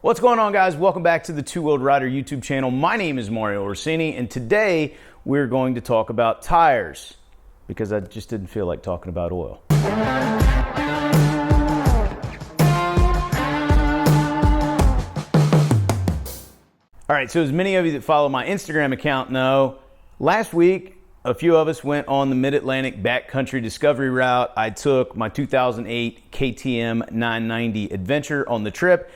What's going on, guys? Welcome back to the Two Wheeled Rider YouTube channel. My name is Mario Orsini, and today we're going to talk about tires because I just didn't feel like talking about oil. All right, so as many of you that follow my Instagram account know, last week a few of us went on the Mid-Atlantic backcountry discovery route. I took my 2008 KTM 990 Adventure on the trip.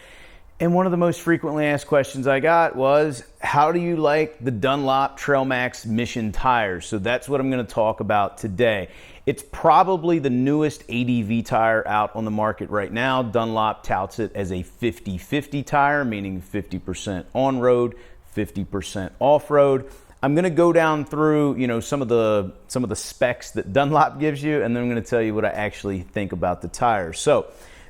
And one of the most frequently asked questions I got was, how do you like the Dunlop Trailmax Mission Tire? So that's what I'm going to talk about today. It's probably the newest ADV tire out on the market right now. Dunlop touts it as a 50-50 tire, meaning 50% on-road, 50% off-road. I'm going to go down through, some of the specs that Dunlop gives you, and then I'm going to tell you what I actually think about the tires. So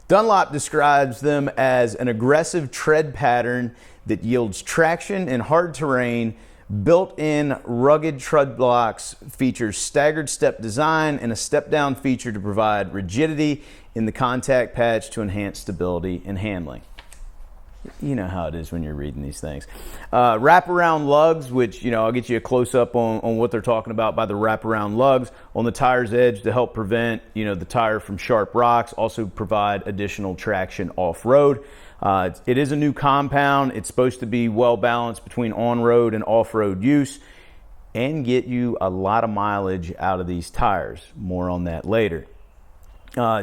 Dunlop describes them as an aggressive tread pattern that yields traction in hard terrain, built-in rugged tread blocks, features staggered step design, and a step-down feature to provide rigidity in the contact patch to enhance stability and handling. You know how it is when you're reading these things. Wraparound lugs, which, I'll get you a close-up on what they're talking about by the wraparound lugs on the tire's edge to help prevent, the tire from sharp rocks, also provide additional traction off-road. It is a new compound. It's supposed to be well-balanced between on-road and off-road use and get you a lot of mileage out of these tires. More on that later.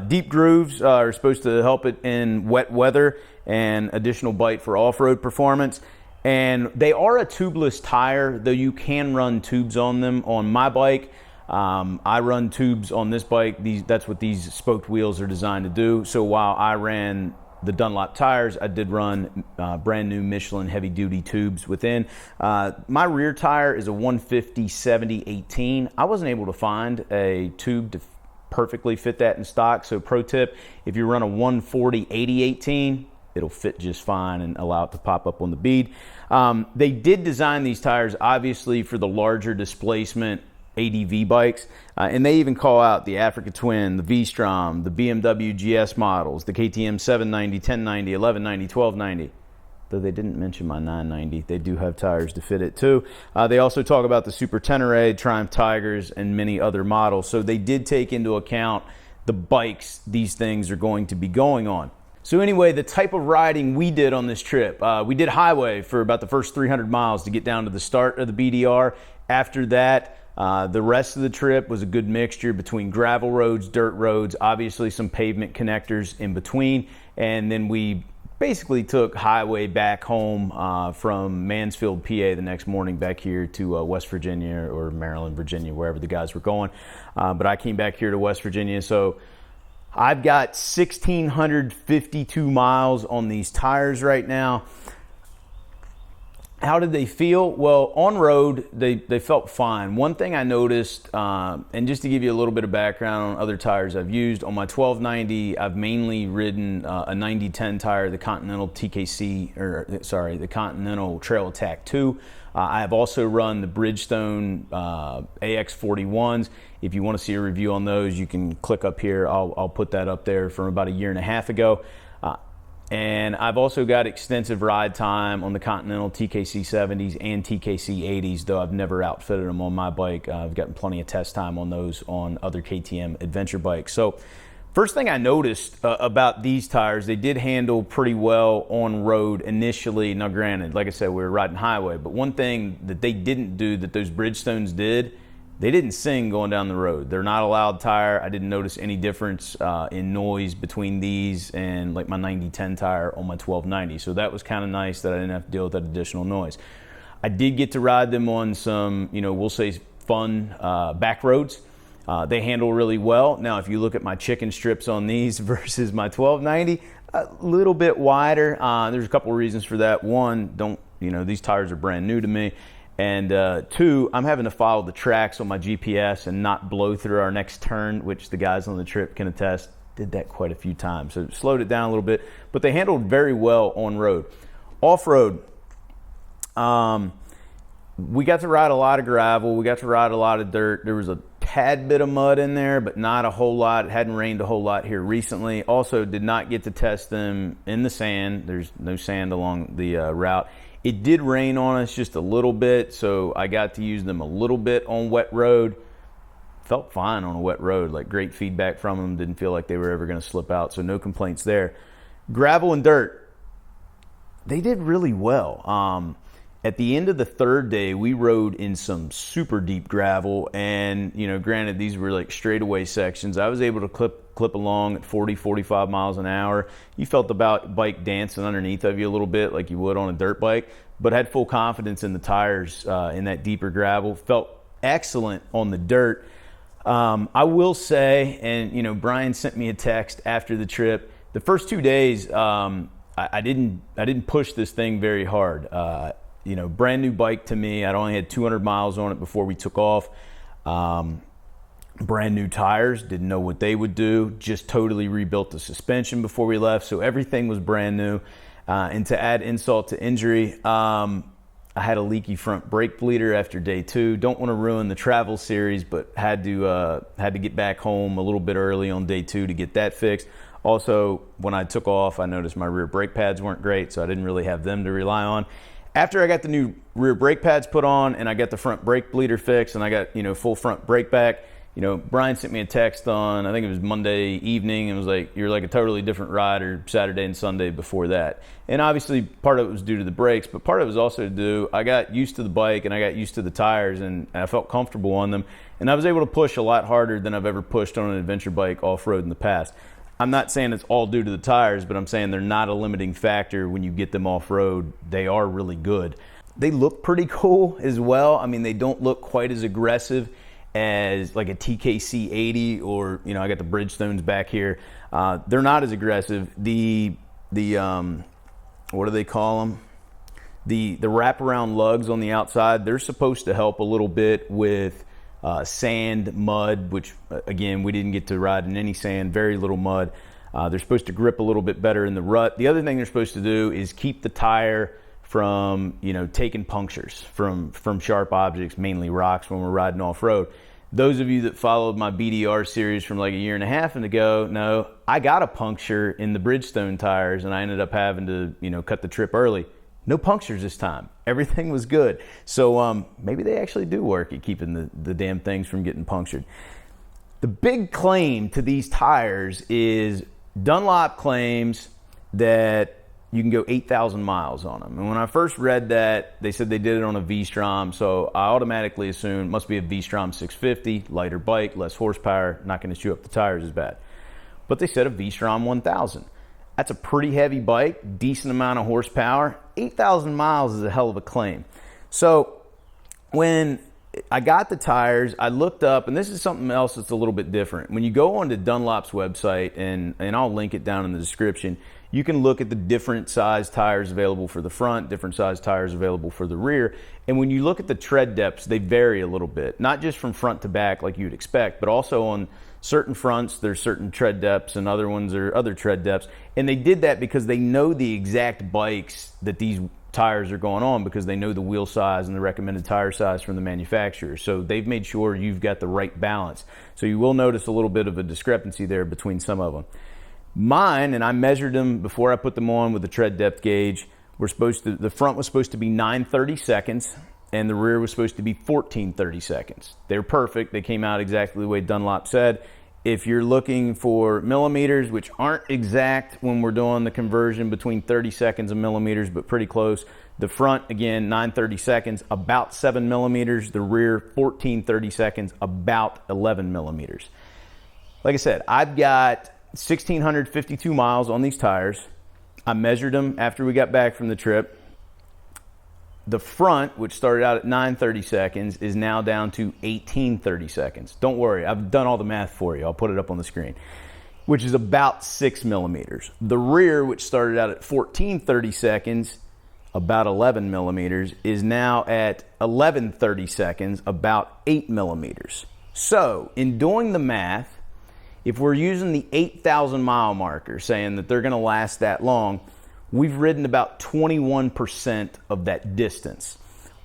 Deep grooves are supposed to help it in wet weather and additional bite for off-road performance. And they are a tubeless tire, though you can run tubes on them. On my bike, I run tubes on this bike. That's what these spoked wheels are designed to do. So while I ran the Dunlop tires, I did run brand new Michelin heavy duty tubes within. My rear tire is a 150/70/18. I wasn't able to find a tube to perfectly fit that in stock. So pro tip, if you run a 140/80/18, it'll fit just fine and allow it to pop up on the bead. They did design these tires obviously for the larger displacement ADV bikes, and they even call out the Africa Twin, the V-Strom, the BMW GS models, the KTM 790, 1090, 1190, 1290. Though they didn't mention my 990, they do have tires to fit it too. They also talk about the Super Tenere, Triumph Tigers, and many other models. So they did take into account the bikes these things are going to be going on. So anyway, the type of riding we did on this trip, we did highway for about the first 300 miles to get down to the start of the BDR. After that, the rest of the trip was a good mixture between gravel roads, dirt roads, obviously some pavement connectors in between, and then we basically took highway back home from Mansfield, PA the next morning back here to West Virginia or Maryland, Virginia, wherever the guys were going. But I came back here to West Virginia. So I've got 1,652 miles on these tires right now. How did they feel? Well, on road, they felt fine. One thing I noticed, and just to give you a little bit of background on other tires I've used, on my 1290, I've mainly ridden a 90/10 tire, the Continental the Continental Trail Attack 2. I have also run the Bridgestone AX41s. If you want to see a review on those, you can click up here. I'll put that up there from about a year and a half ago. And I've also got extensive ride time on the Continental TKC 70s and TKC 80s, though I've never outfitted them on my bike. I've gotten plenty of test time on those on other KTM adventure bikes. So first thing I noticed about these tires, they did handle pretty well on road initially. Now granted, like I said, we were riding highway, but one thing that they didn't do that those Bridgestones did, they didn't sing going down the road. They're not a loud tire. I didn't notice any difference in noise between these and like my 90/10 tire on my 1290. So that was kind of nice that I didn't have to deal with that additional noise. I did get to ride them on some, we'll say fun back roads. They handle really well. Now, if you look at my chicken strips on these versus my 1290, a little bit wider. There's a couple of reasons for that. One, these tires are brand new to me. And two, I'm having to follow the tracks on my GPS and not blow through our next turn, which the guys on the trip can attest, did that quite a few times. So it slowed it down a little bit, but they handled very well on road. Off-road, we got to ride a lot of gravel. We got to ride a lot of dirt. There was a tad bit of mud in there, but not a whole lot. It hadn't rained a whole lot here recently. Also did not get to test them in the sand. There's no sand along the route. It did rain on us just a little bit, so I got to use them a little bit on wet road. Felt fine on a wet road, like great feedback from them. Didn't feel like they were ever going to slip out, so no complaints there. Gravel and dirt, they did really well. At the end of the third day, we rode in some super deep gravel, and granted, these were like straightaway sections. I was able to clip along at 40, 45 miles an hour. You felt the bike dancing underneath of you a little bit like you would on a dirt bike, but had full confidence in the tires in that deeper gravel. Felt excellent on the dirt. I will say, and Brian sent me a text after the trip. The first 2 days, I didn't push this thing very hard. Brand new bike to me. I'd only had 200 miles on it before we took off. Brand new tires, didn't know what they would do. Just totally rebuilt the suspension before we left, so everything was brand new. And to add insult to injury, I had a leaky front brake bleeder after day 2. Don't want to ruin the travel series, but had to get back home a little bit early on day 2 to get that fixed. Also, when I took off, I noticed my rear brake pads weren't great, so I didn't really have them to rely on. After I got the new rear brake pads put on and I got the front brake bleeder fixed and I got, full front brake back, Brian sent me a text on, I think it was Monday evening, and was like, you're like a totally different rider Saturday and Sunday before that. And obviously part of it was due to the brakes, but part of it was also due, I got used to the bike and I got used to the tires and I felt comfortable on them. And I was able to push a lot harder than I've ever pushed on an adventure bike off-road in the past. I'm not saying it's all due to the tires, but I'm saying they're not a limiting factor when you get them off-road. They are really good. They look pretty cool as well. I mean, they don't look quite as aggressive as like a TKC 80 or, I got the Bridgestones back here. They're not as aggressive. The what do they call them? The wraparound lugs on the outside, they're supposed to help a little bit with sand, mud, which again, we didn't get to ride in any sand, very little mud. They're supposed to grip a little bit better in the rut. The other thing they're supposed to do is keep the tire from, taking punctures from sharp objects, mainly rocks when we're riding off-road. Those of you that followed my BDR series from like a year and a half ago know I got a puncture in the Bridgestone tires and I ended up having to, cut the trip early. No punctures this time. Everything was good. So maybe they actually do work at keeping the damn things from getting punctured. The big claim to these tires is Dunlop claims that you can go 8,000 miles on them. And when I first read that, they said they did it on a V-Strom, so I automatically assumed it must be a V-Strom 650, lighter bike, less horsepower, not going to chew up the tires as bad. But they said a V-Strom 1000. That's a pretty heavy bike, decent amount of horsepower. 8,000 miles is a hell of a claim. So when I got the tires, I looked up, and this is something else that's a little bit different. When you go onto Dunlop's website, and I'll link it down in the description, you can look at the different size tires available for the front, different size tires available for the rear. And when you look at the tread depths, they vary a little bit, not just from front to back like you'd expect, but also on certain fronts, there's certain tread depths, and other ones are other tread depths. And they did that because they know the exact bikes that these tires are going on, because they know the wheel size and the recommended tire size from the manufacturer. So they've made sure you've got the right balance. So you will notice a little bit of a discrepancy there between some of them. Mine, and I measured them before I put them on with the tread depth gauge, the front was supposed to be 9/32 and the rear was supposed to be 14/32. They're perfect. They came out exactly the way Dunlop said. If you're looking for millimeters, which aren't exact when we're doing the conversion between 30 and millimeters, but pretty close. The front, again, 9/32, about 7 millimeters. The rear, 14/32, about 11 millimeters. Like I said, I've got 1,652 miles on these tires. I measured them after we got back from the trip. The front, which started out at 9/32, is now down to 18/32. Don't worry, I've done all the math for you. I'll put it up on the screen, which is about 6 millimeters. The rear, which started out at 14/32, about 11 millimeters, is now at 11/32, about 8 millimeters. So, in doing the math, if we're using the 8,000 mile marker, saying that they're going to last that long, we've ridden about 21% of that distance.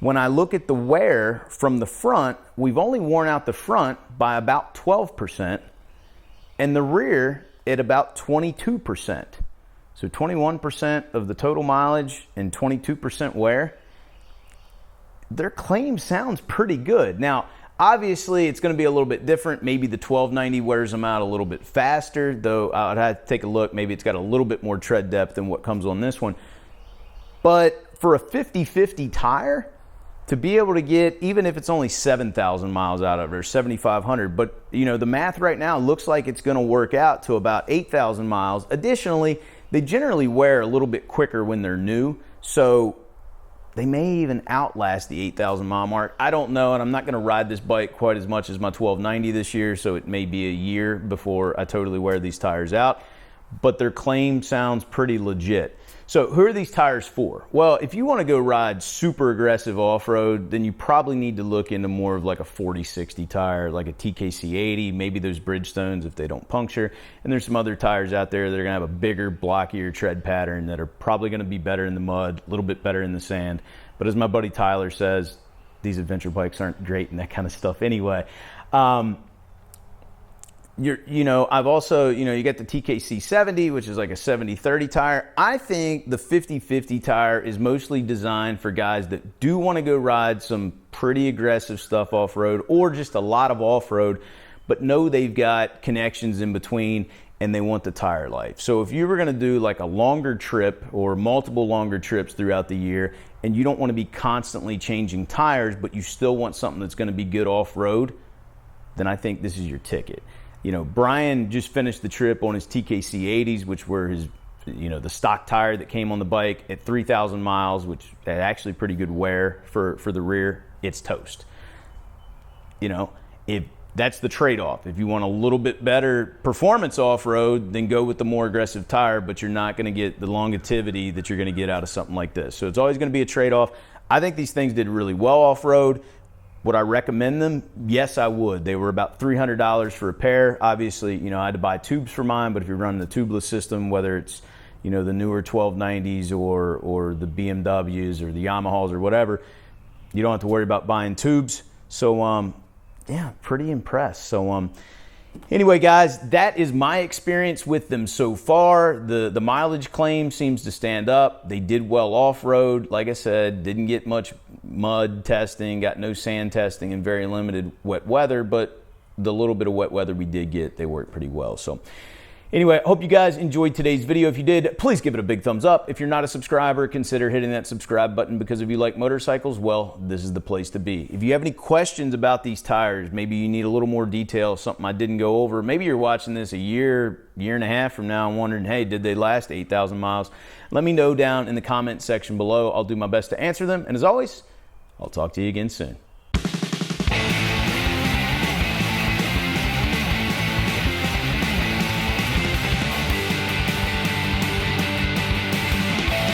When I look at the wear from the front, we've only worn out the front by about 12% and the rear at about 22%. So 21% of the total mileage and 22% wear. Their claim sounds pretty good. Now, obviously, it's going to be a little bit different. Maybe the 1290 wears them out a little bit faster, though I'd have to take a look. Maybe it's got a little bit more tread depth than what comes on this one. But for a 50/50 tire, to be able to get, even if it's only 7,000 miles out of it, or 7,500, but you know, the math right now looks like it's going to work out to about 8,000 miles. Additionally, they generally wear a little bit quicker when they're new, so they may even outlast the 8,000 mile mark. I don't know, and I'm not going to ride this bike quite as much as my 1290 this year, so it may be a year before I totally wear these tires out, but their claim sounds pretty legit. So who are these tires for? Well, if you want to go ride super aggressive off-road, then you probably need to look into more of like a 40/60 tire, like a TKC 80, maybe those Bridgestones if they don't puncture. And there's some other tires out there that are going to have a bigger, blockier tread pattern that are probably going to be better in the mud, a little bit better in the sand. But as my buddy Tyler says, these adventure bikes aren't great in that kind of stuff anyway. I've also, you got the TKC 70, which is like a 70/30 tire. I think the 50/50 tire is mostly designed for guys that do want to go ride some pretty aggressive stuff off-road or just a lot of off-road, but know they've got connections in between and they want the tire life. So if you were going to do like a longer trip or multiple longer trips throughout the year and you don't want to be constantly changing tires, but you still want something that's going to be good off-road, then I think this is your ticket. Brian just finished the trip on his TKC 80s, which were his, the stock tire that came on the bike at 3,000 miles, which had actually pretty good wear for the rear. It's toast. If that's the trade-off. If you want a little bit better performance off-road, then go with the more aggressive tire, but you're not going to get the longevity that you're going to get out of something like this. So it's always going to be a trade-off. I think these things did really well off-road. Would I recommend them? Yes, I would. They were about $300 for a pair. Obviously, I had to buy tubes for mine, but if you're running the tubeless system, whether it's, the newer 1290s or the BMWs or the Yamahas or whatever, you don't have to worry about buying tubes. So, yeah, pretty impressed. So, anyway, guys, that is my experience with them so far. The mileage claim seems to stand up. They did well off-road. Like I said, didn't get much mud testing, got no sand testing, and very limited wet weather, but the little bit of wet weather we did get, they worked pretty well. So anyway, I hope you guys enjoyed today's video. If you did, please give it a big thumbs up. If you're not a subscriber, consider hitting that subscribe button, because if you like motorcycles, well, this is the place to be. If you have any questions about these tires, maybe you need a little more detail, something I didn't go over, maybe you're watching this a year and a half from now and wondering, hey, did they last 8,000 miles? Let me know down in the comment section below. I'll do my best to answer them. And as always, I'll talk to you again soon.